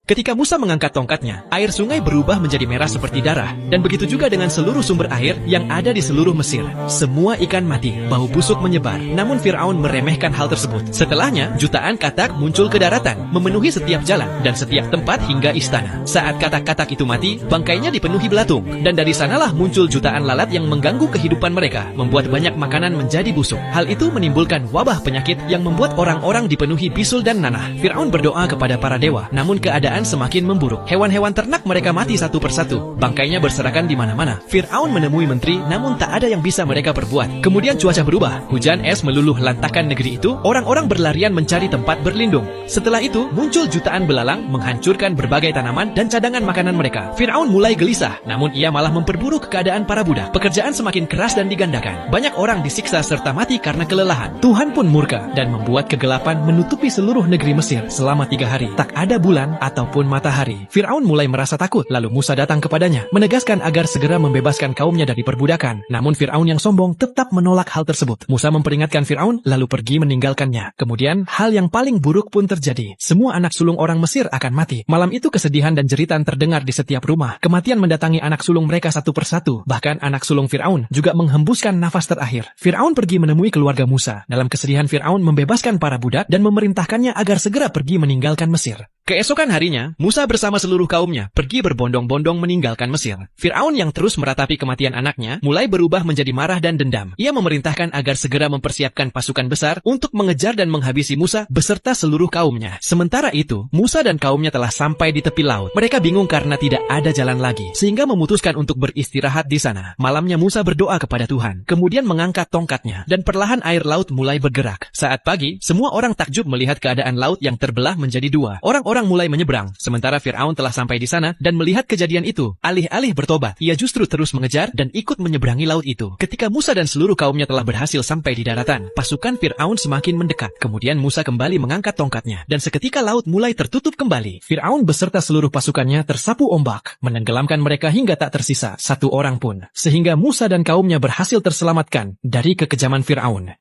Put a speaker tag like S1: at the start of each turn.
S1: Ketika Musa mengangkat tongkatnya, air sungai berubah menjadi merah seperti darah, dan begitu juga dengan seluruh sumber air yang ada di seluruh Mesir. Semua ikan mati, bau busuk menyebar, namun Fir'aun meremehkan hal tersebut. Setelahnya, jutaan katak muncul ke daratan, memenuhi setiap jalan dan setiap tempat hingga istana. Saat katak-katak itu mati, bangkainya dipenuhi belatung, dan dari sanalah muncul jutaan lalat yang mengganggu kehidupan mereka, membuat banyak makanan menjadi busuk. Hal itu menimbulkan wabah penyakit yang membuat orang-orang dipenuhi bisul dan nanah. Fir'aun berdoa kepada para dewa, namun keadaan semakin memburuk. Hewan-hewan ternak mereka mati satu persatu. Bangkainya berserakan di mana-mana. Fir'aun menemui menteri, namun tak ada yang bisa mereka perbuat. Kemudian cuaca berubah. Hujan es meluluh lantakan negeri itu. Orang-orang berlarian mencari tempat berlindung. Setelah itu, muncul jutaan belalang menghancurkan berbagai tanaman dan cadangan makanan mereka. Fir'aun mulai gelisah, namun ia malah memperburuk keadaan para budak. Pekerjaan semakin keras dan digandakan. Banyak orang disiksa serta mati karena kelelahan. Tuhan pun murka dan membuat kegelapan menutupi seluruh negeri Mesir selama 3 hari. Tak ada bulan ataupun matahari. Fir'aun mulai merasa takut, lalu Musa datang kepadanya, menegaskan agar segera membebaskan kaumnya dari perbudakan. Namun Fir'aun yang sombong tetap menolak hal tersebut. Musa memperingatkan Fir'aun, lalu pergi meninggalkannya. Kemudian, hal yang paling buruk pun terjadi. Semua anak sulung orang Mesir akan mati. Malam itu kesedihan dan jeritan terdengar di setiap rumah. Kematian mendatangi anak sulung mereka satu persatu. Bahkan anak sulung Fir'aun juga menghembuskan nafas terakhir. Fir'aun pergi menemui keluarga Musa. Dalam kesedihan Fir'aun membebaskan para budak dan memerintahkannya agar segera pergi meninggalkan Mesir. Keesokan harinya, Musa bersama seluruh kaumnya pergi berbondong-bondong meninggalkan Mesir. Fir'aun yang terus meratapi kematian anaknya, mulai berubah menjadi marah dan dendam. Ia memerintahkan agar segera mempersiapkan pasukan besar untuk mengejar dan menghabisi Musa beserta seluruh kaumnya. Sementara itu, Musa dan kaumnya telah sampai di tepi laut. Mereka bingung karena tidak ada jalan lagi, sehingga memutuskan untuk beristirahat di sana. Malamnya Musa berdoa kepada Tuhan, kemudian mengangkat tongkatnya, dan perlahan air laut mulai bergerak. Saat pagi, semua orang takjub melihat keadaan laut yang terbelah menjadi dua. Orang mulai menyeberang, sementara Fir'aun telah sampai di sana dan melihat kejadian itu. Alih-alih bertobat, ia justru terus mengejar dan ikut menyeberangi laut itu. Ketika Musa dan seluruh kaumnya telah berhasil sampai di daratan, pasukan Fir'aun semakin mendekat. Kemudian Musa kembali mengangkat tongkatnya, dan seketika laut mulai tertutup kembali. Fir'aun beserta seluruh pasukannya tersapu ombak, menenggelamkan mereka hingga tak tersisa satu orang pun. Sehingga Musa dan kaumnya berhasil terselamatkan dari kekejaman Fir'aun.